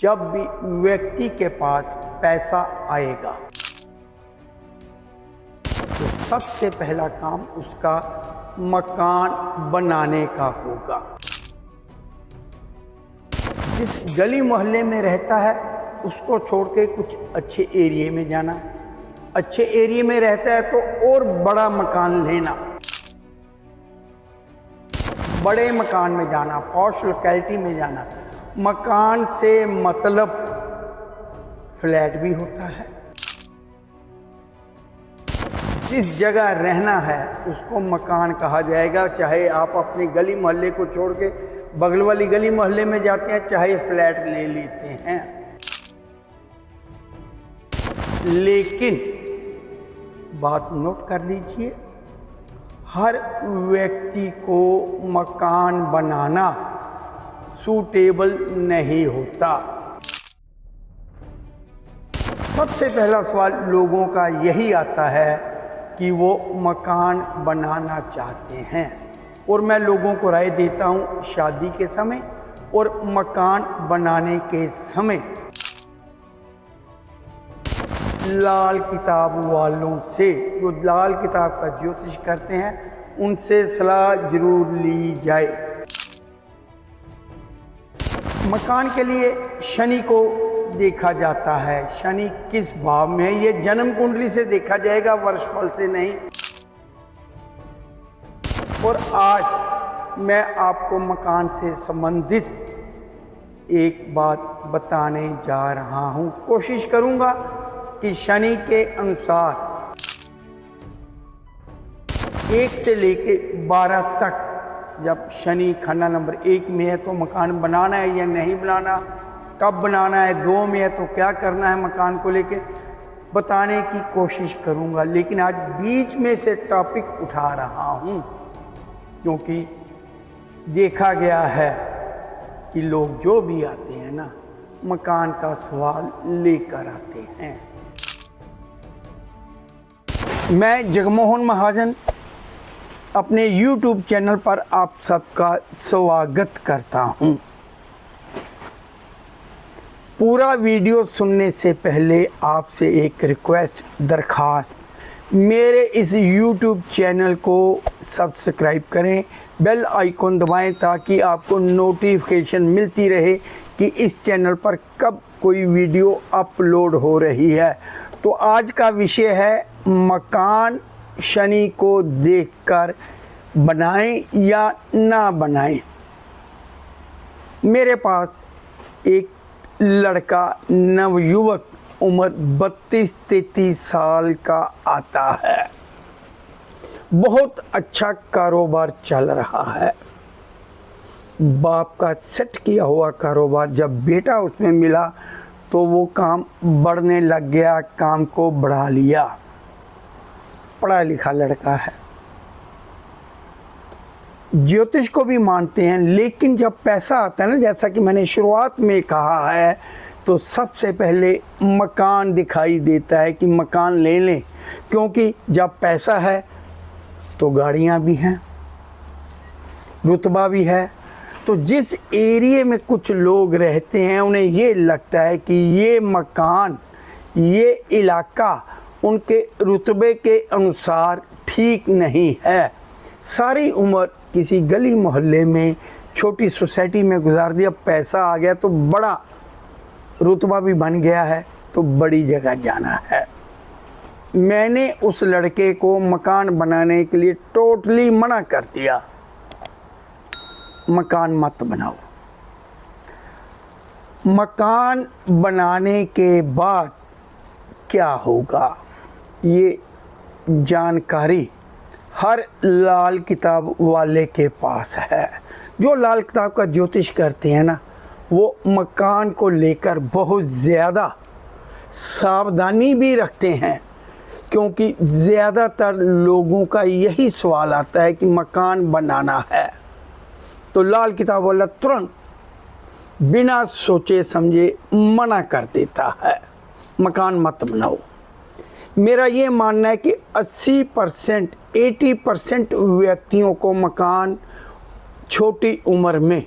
जब भी व्यक्ति के पास पैसा आएगा तो सबसे पहला काम उसका मकान बनाने का होगा। जिस गली मोहल्ले में रहता है उसको छोड़ के कुछ अच्छे एरिया में जाना, अच्छे एरिया में रहता है तो और बड़ा मकान लेना, बड़े मकान में जाना, पॉश लोकेलिटी में जाना। मकान से मतलब फ्लैट भी होता है। जिस जगह रहना है उसको मकान कहा जाएगा, चाहे आप अपनी गली मोहल्ले को छोड़ के बगल वाली गली मोहल्ले में जाते हैं, चाहे फ्लैट ले लेते हैं। लेकिन बात नोट कर लीजिए, हर व्यक्ति को मकान बनाना सूटेबल नहीं होता। सबसे पहला सवाल लोगों का यही आता है कि वो मकान बनाना चाहते हैं, और मैं लोगों को राय देता हूँ शादी के समय और मकान बनाने के समय लाल किताब वालों से, जो लाल किताब का ज्योतिष करते हैं, उनसे सलाह जरूर ली जाए। मकान के लिए शनि को देखा जाता है, शनि किस भाव में है ये जन्म कुंडली से देखा जाएगा, वर्षफल से नहीं। और आज मैं आपको मकान से संबंधित एक बात बताने जा रहा हूं। कोशिश करूंगा कि शनि के अनुसार 1 से लेके 12 तक, जब शनि खंडा नंबर 1 में है तो मकान बनाना है या नहीं बनाना, कब बनाना है, 2 में है तो क्या करना है मकान को लेके, बताने की कोशिश करूंगा। लेकिन आज बीच में से टॉपिक उठा रहा हूं क्योंकि देखा गया है कि लोग जो भी आते हैं ना, मकान का सवाल लेकर आते हैं। मैं जगमोहन महाजन अपने YouTube चैनल पर आप सबका स्वागत करता हूं। पूरा वीडियो सुनने से पहले आपसे एक रिक्वेस्ट, दरखास्त, मेरे इस YouTube चैनल को सब्सक्राइब करें, बेल आइकन दबाएं ताकि आपको नोटिफिकेशन मिलती रहे कि इस चैनल पर कब कोई वीडियो अपलोड हो रही है। तो आज का विषय है मकान शनि को देखकर बनाएं या ना बनाएं। मेरे पास एक लड़का नवयुवक उम्र 32-33 साल का आता है। बहुत अच्छा कारोबार चल रहा है, बाप का सेट किया हुआ कारोबार। जब बेटा उसमें मिला तो वो काम बढ़ने लग गया, काम को बढ़ा लिया। पढ़ा लिखा लड़का है, ज्योतिष को भी मानते हैं, लेकिन जब पैसा आता है ना, जैसा कि मैंने शुरुआत में कहा है, तो सबसे पहले मकान दिखाई देता है कि मकान ले लें। क्योंकि जब पैसा है तो गाड़ियां भी हैं, रुतबा भी है। तो जिस एरिया में कुछ लोग रहते हैं उन्हें ये लगता है कि ये मकान, ये इलाका उनके रुतबे के अनुसार ठीक नहीं है। सारी उम्र किसी गली मोहल्ले में, छोटी सोसाइटी में गुजार दिया, पैसा आ गया तो बड़ा रुतबा भी बन गया है तो बड़ी जगह जाना है। मैंने उस लड़के को मकान बनाने के लिए टोटली मना कर दिया, मकान मत बनाओ। मकान बनाने के बाद क्या होगा, ये जानकारी हर लाल किताब वाले के पास है। जो लाल किताब का ज्योतिष करते हैं ना, वो मकान को लेकर बहुत ज़्यादा सावधानी भी रखते हैं, क्योंकि ज़्यादातर लोगों का यही सवाल आता है कि मकान बनाना है तो लाल किताब वाला तुरंत बिना सोचे समझे मना कर देता है, मकान मत बनाओ। मेरा ये मानना है कि 80%, 80% व्यक्तियों को मकान छोटी उम्र में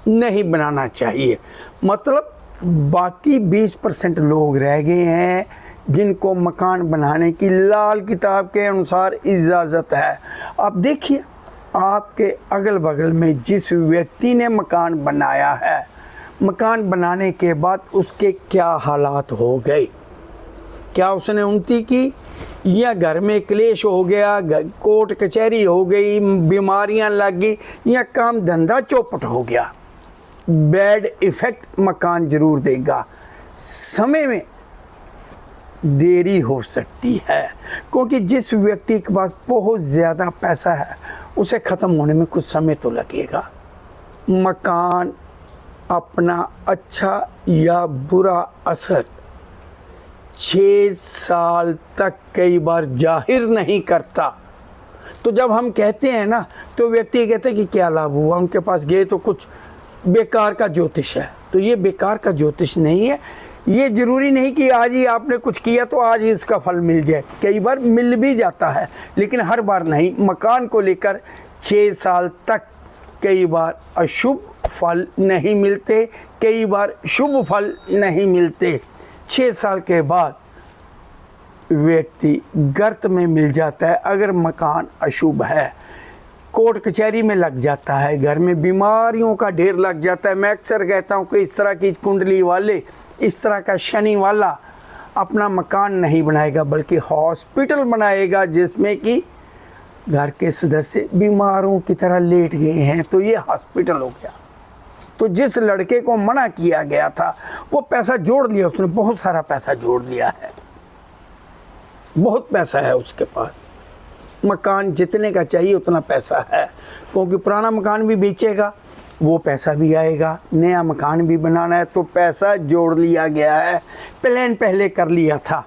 नहीं बनाना चाहिए। मतलब बाकी 20% लोग रह गए हैं जिनको मकान बनाने की लाल किताब के अनुसार इजाज़त है। अब देखिए आपके अगल बगल में जिस व्यक्ति ने मकान बनाया है, मकान बनाने के बाद उसके क्या हालात हो गए, क्या उसने उन्नति की या घर में क्लेश हो गया, कोर्ट कचहरी हो गई, बीमारियां लग गई या काम धंधा चौपट हो गया। बैड इफ़ेक्ट मकान ज़रूर देगा। समय में देरी हो सकती है क्योंकि जिस व्यक्ति के पास बहुत ज़्यादा पैसा है उसे ख़त्म होने में कुछ समय तो लगेगा। मकान अपना अच्छा या बुरा असर 6 साल तक कई बार जाहिर नहीं करता। तो जब हम कहते हैं ना तो व्यक्ति कहते हैं कि क्या लाभ हुआ, उनके पास गए तो कुछ बेकार का ज्योतिष है। तो ये बेकार का ज्योतिष नहीं है। ये ज़रूरी नहीं कि आज ही आपने कुछ किया तो आज ही उसका फल मिल जाए। कई बार मिल भी जाता है लेकिन हर बार नहीं। मकान को लेकर 6 साल तक कई बार अशुभ फल नहीं मिलते, कई बार शुभ फल नहीं मिलते। 6 साल के बाद व्यक्ति गर्त में मिल जाता है अगर मकान अशुभ है, कोर्ट कचहरी में लग जाता है, घर में बीमारियों का ढेर लग जाता है। मैं अक्सर कहता हूँ कि इस तरह की कुंडली वाले, इस तरह का शनि वाला अपना मकान नहीं बनाएगा बल्कि हॉस्पिटल बनाएगा जिसमें कि घर के सदस्य बीमारों की तरह लेट गए हैं, तो ये हॉस्पिटल हो गया। तो जिस लड़के को मना किया गया था वो पैसा जोड़ लिया, उसने बहुत सारा पैसा जोड़ लिया है, बहुत पैसा है उसके पास। मकान जितने का चाहिए उतना पैसा है क्योंकि पुराना मकान भी बेचेगा, वो पैसा भी आएगा, नया मकान भी बनाना है तो पैसा जोड़ लिया गया है। प्लान पहले कर लिया था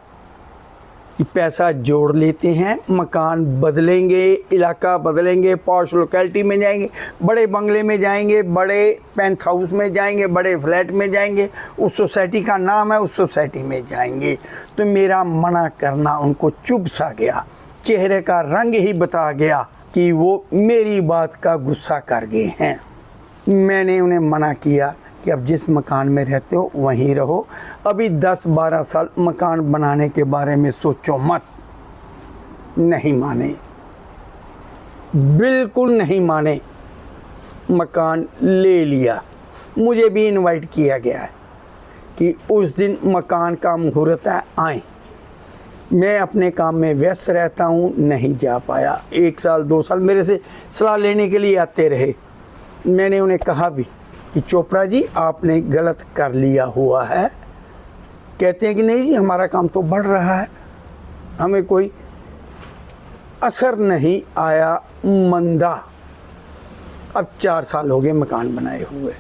कि पैसा जोड़ लेते हैं, मकान बदलेंगे, इलाका बदलेंगे, पॉश लोकेलिटी में जाएंगे, बड़े बंगले में जाएंगे, बड़े पेंथ हाउस में जाएंगे, बड़े फ्लैट में जाएंगे, उस सोसाइटी का नाम है उस सोसाइटी में जाएंगे। तो मेरा मना करना उनको चुभ सा गया, चेहरे का रंग ही बता गया कि वो मेरी बात का गुस्सा कर गए हैं। मैंने उन्हें मना किया कि अब जिस मकान में रहते हो वहीं रहो, अभी 10-12 साल मकान बनाने के बारे में सोचो मत। नहीं माने, बिल्कुल नहीं माने। मकान ले लिया। मुझे भी इनवाइट किया गया है कि उस दिन मकान का मुहूर्त है, आएँ। मैं अपने काम में व्यस्त रहता हूँ, नहीं जा पाया। 1 साल 2 साल मेरे से सलाह लेने के लिए आते रहे। मैंने उन्हें कहा भी कि चोपड़ा जी आपने गलत कर लिया हुआ है। कहते हैं कि नहीं जी हमारा काम तो बढ़ रहा है, हमें कोई असर नहीं आया मंदा। अब 4 साल हो गए मकान बनाए हुए।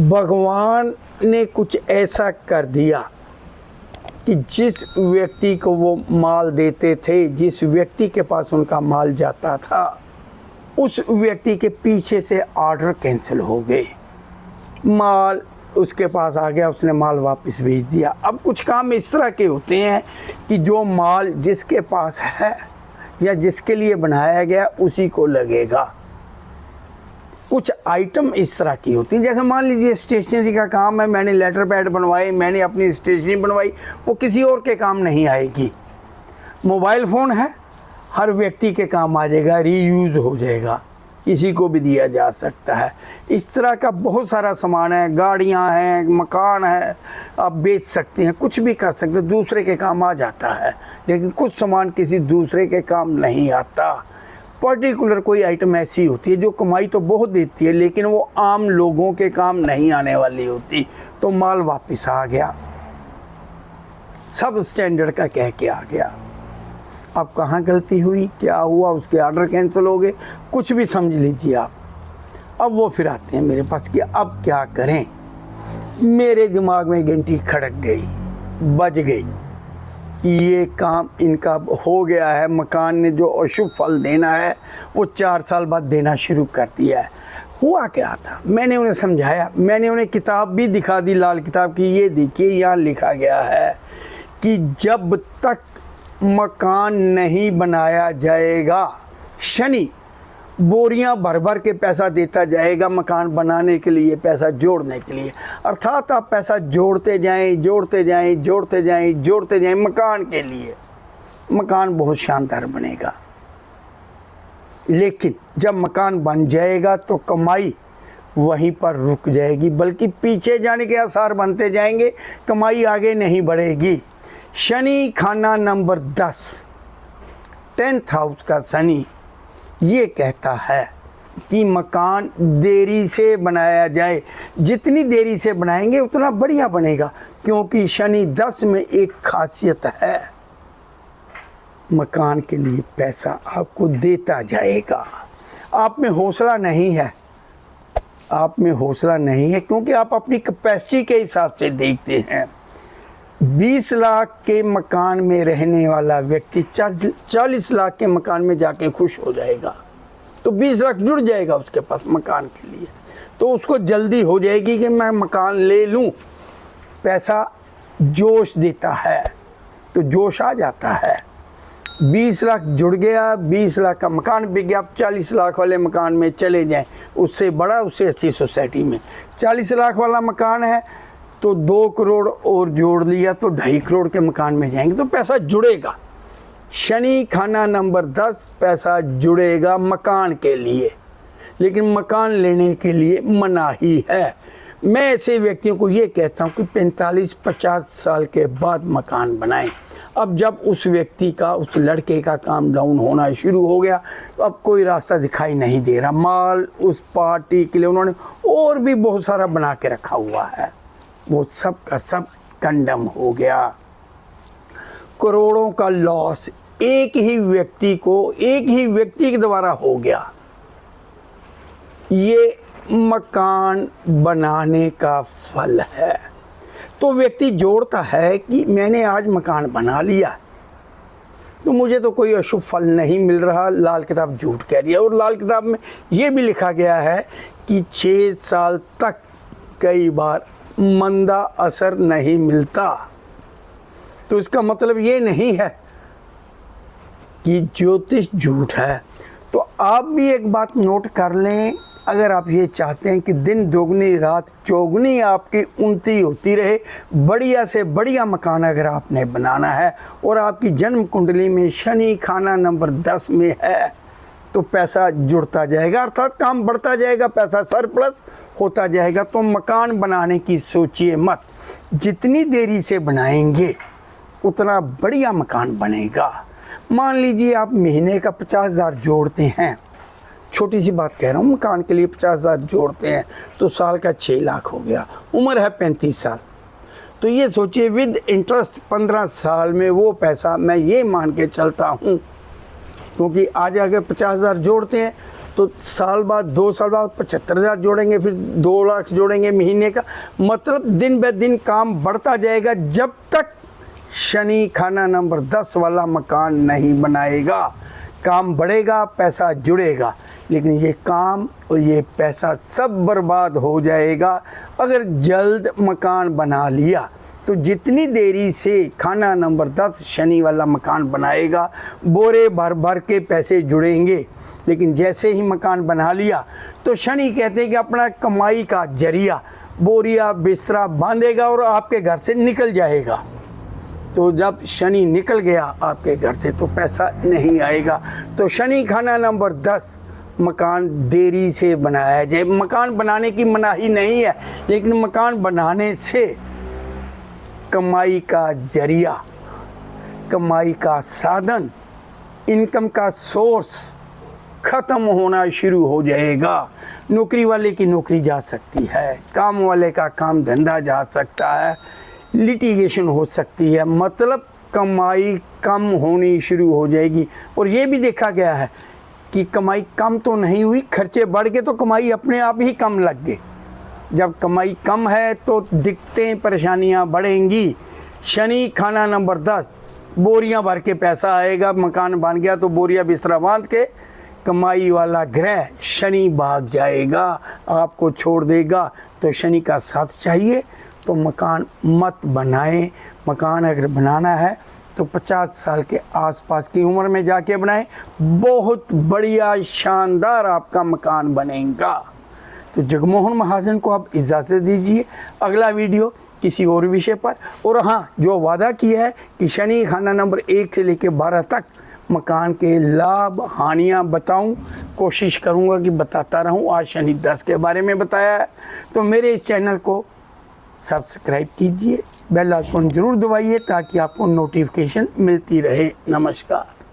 भगवान ने कुछ ऐसा कर दिया कि जिस व्यक्ति को वो माल देते थे, जिस व्यक्ति के पास उनका माल जाता था, उस व्यक्ति के पीछे से ऑर्डर कैंसिल हो गए। माल उसके पास आ गया, उसने माल वापस भेज दिया। अब कुछ काम इस तरह के होते हैं कि जो माल जिसके पास है या जिसके लिए बनाया गया उसी को लगेगा। कुछ आइटम इस तरह की होती हैं, जैसे मान लीजिए स्टेशनरी का काम है, मैंने लेटर पैड बनवाए, मैंने अपनी स्टेशनरी बनवाई, वो किसी और के काम नहीं आएगी। मोबाइल फ़ोन है, हर व्यक्ति के काम आ जाएगा, रीयूज़ हो जाएगा, किसी को भी दिया जा सकता है। इस तरह का बहुत सारा सामान है, गाड़ियां हैं, मकान है, आप बेच सकते हैं, कुछ भी कर सकते हैं, दूसरे के काम आ जाता है। लेकिन कुछ सामान किसी दूसरे के काम नहीं आता। पर्टिकुलर कोई आइटम ऐसी होती है जो कमाई तो बहुत देती है लेकिन वो आम लोगों के काम नहीं आने वाली होती। तो माल वापस आ गया, सब स्टैंडर्ड का कह के आ गया। अब कहाँ गलती हुई, क्या हुआ, उसके ऑर्डर कैंसिल हो गए, कुछ भी समझ लीजिए आप। अब वो फिर आते हैं मेरे पास कि अब क्या करें। मेरे दिमाग में घंटी खड़क गई, बज गई, ये काम इनका हो गया है। मकान ने जो अशुभ फल देना है वो 4 साल बाद देना शुरू कर दिया है। हुआ क्या था, मैंने उन्हें समझाया, मैंने उन्हें किताब भी दिखा दी, लाल किताब की। ये देखिए यहाँ लिखा गया है कि जब तक मकान नहीं बनाया जाएगा, शनि बोरियां भर भर के पैसा देता जाएगा मकान बनाने के लिए, पैसा जोड़ने के लिए। अर्थात आप पैसा जोड़ते जाएं, जोड़ते जाएं, जोड़ते जाएं, जोड़ते जाएं मकान के लिए। मकान बहुत शानदार बनेगा, लेकिन जब मकान बन जाएगा तो कमाई वहीं पर रुक जाएगी, बल्कि पीछे जाने के आसार बनते जाएंगे, कमाई आगे नहीं बढ़ेगी। शनि खाना नंबर 10, 10th हाउस का शनि ये कहता है कि मकान देरी से बनाया जाए। जितनी देरी से बनाएंगे उतना बढ़िया बनेगा, क्योंकि शनि 10 में एक खासियत है, मकान के लिए पैसा आपको देता जाएगा। आप में हौसला नहीं है, आप में हौसला नहीं है, क्योंकि आप अपनी कैपेसिटी के हिसाब से देखते हैं। 20 लाख के मकान में रहने वाला व्यक्ति 40 लाख के मकान में जाके खुश हो जाएगा, तो 20 लाख जुड़ जाएगा उसके पास मकान के लिए। तो उसको जल्दी हो जाएगी कि मैं मकान ले लूं। पैसा जोश देता है, तो जोश आ जाता है। 20 लाख जुड़ गया, 20 लाख का मकान बिक गया। आप 40 लाख वाले मकान में चले जाएं, उससे बड़ा, उससे अच्छी सोसाइटी में। 40 लाख वाला मकान है तो 2 करोड़ और जोड़ लिया तो 2.5 करोड़ के मकान में जाएंगे, तो पैसा जुड़ेगा। शनि खाना नंबर 10, पैसा जुड़ेगा मकान के लिए, लेकिन मकान लेने के लिए मनाही है। मैं ऐसे व्यक्तियों को ये कहता हूँ कि 45-50 साल के बाद मकान बनाएं। अब जब उस व्यक्ति का, उस लड़के का काम डाउन होना शुरू हो गया, तो अब कोई रास्ता दिखाई नहीं दे रहा। माल उस पार्टी के लिए उन्होंने और भी बहुत सारा बना के रखा हुआ है, वो सब का सब कंडम हो गया। करोड़ों का लॉस एक ही व्यक्ति के द्वारा हो गया। ये मकान बनाने का फल है। तो व्यक्ति जोड़ता है कि मैंने आज मकान बना लिया, तो मुझे तो कोई अशुभ फल नहीं मिल रहा। लाल किताब झूठ कह रही है, और लाल किताब में ये भी लिखा गया है कि 6 साल तक कई बार मंदा असर नहीं मिलता। तो इसका मतलब ये नहीं है कि ज्योतिष झूठ है। तो आप भी एक बात नोट कर लें, अगर आप ये चाहते हैं कि दिन दोगुनी रात चौगुनी आपकी उन्नति होती रहे, बढ़िया से बढ़िया मकान अगर आपने बनाना है, और आपकी जन्म कुंडली में शनि खाना नंबर 10 में है, तो पैसा जुड़ता जाएगा, अर्थात काम बढ़ता जाएगा, पैसा सरप्लस होता जाएगा। तो मकान बनाने की सोचिए मत, जितनी देरी से बनाएंगे उतना बढ़िया मकान बनेगा। मान लीजिए आप महीने का 50,000 जोड़ते हैं, छोटी सी बात कह रहा हूँ, मकान के लिए 50,000 जोड़ते हैं तो साल का 6 लाख हो गया। उम्र है 35 साल, तो ये सोचिए विद इंटरेस्ट 15 साल में वो पैसा, मैं ये मान के चलता हूँ, क्योंकि आज अगर 50,000 जोड़ते हैं तो साल बाद, 2 साल बाद 75,000 जोड़ेंगे, फिर 2 लाख जोड़ेंगे महीने का। मतलब दिन ब दिन काम बढ़ता जाएगा, जब तक शनि खाना नंबर 10 वाला मकान नहीं बनाएगा। काम बढ़ेगा, पैसा जुड़ेगा, लेकिन ये काम और ये पैसा सब बर्बाद हो जाएगा अगर जल्द मकान बना लिया। तो जितनी देरी से खाना नंबर 10 शनि वाला मकान बनाएगा, बोरे भर भर के पैसे जुड़ेंगे, लेकिन जैसे ही मकान बना लिया तो शनि कहते हैं कि अपना कमाई का जरिया बोरिया बिस्तरा बांधेगा और आपके घर से निकल जाएगा। तो जब शनि निकल गया आपके घर से तो पैसा नहीं आएगा। तो शनि खाना नंबर 10, मकान देरी से बनाया जाए। मकान बनाने की मनाही नहीं है, लेकिन मकान बनाने से कमाई का जरिया, कमाई का साधन, इनकम का सोर्स ख़त्म होना शुरू हो जाएगा। नौकरी वाले की नौकरी जा सकती है, काम वाले का काम धंधा जा सकता है, लिटिगेशन हो सकती है, मतलब कमाई कम होनी शुरू हो जाएगी। और ये भी देखा गया है कि कमाई कम तो नहीं हुई, खर्चे बढ़ गए तो कमाई अपने आप ही कम लग गए। जब कमाई कम है तो दिक्कतें परेशानियां बढ़ेंगी। शनि खाना नंबर 10, बोरियां भर के पैसा आएगा। मकान बन गया तो बोरिया बिस्तरा बांध के कमाई वाला ग्रह शनि भाग जाएगा, आपको छोड़ देगा। तो शनि का साथ चाहिए तो मकान मत बनाएं। मकान अगर बनाना है तो 50 साल के आसपास की उम्र में जाके बनाएं, बहुत बढ़िया शानदार आपका मकान बनेगा। तो जगमोहन महाजन को आप इजाज़त दीजिए, अगला वीडियो किसी और विषय पर। और हाँ, जो वादा किया है कि शनि खाना नंबर 1 से लेकर 12 तक मकान के लाभ हानियाँ बताऊं, कोशिश करूंगा कि बताता रहूं। आज शनि 10 के बारे में बताया है, तो मेरे इस चैनल को सब्सक्राइब कीजिए, बेल आइकन ज़रूर दबाइए ताकि आपको नोटिफिकेशन मिलती रहे। नमस्कार।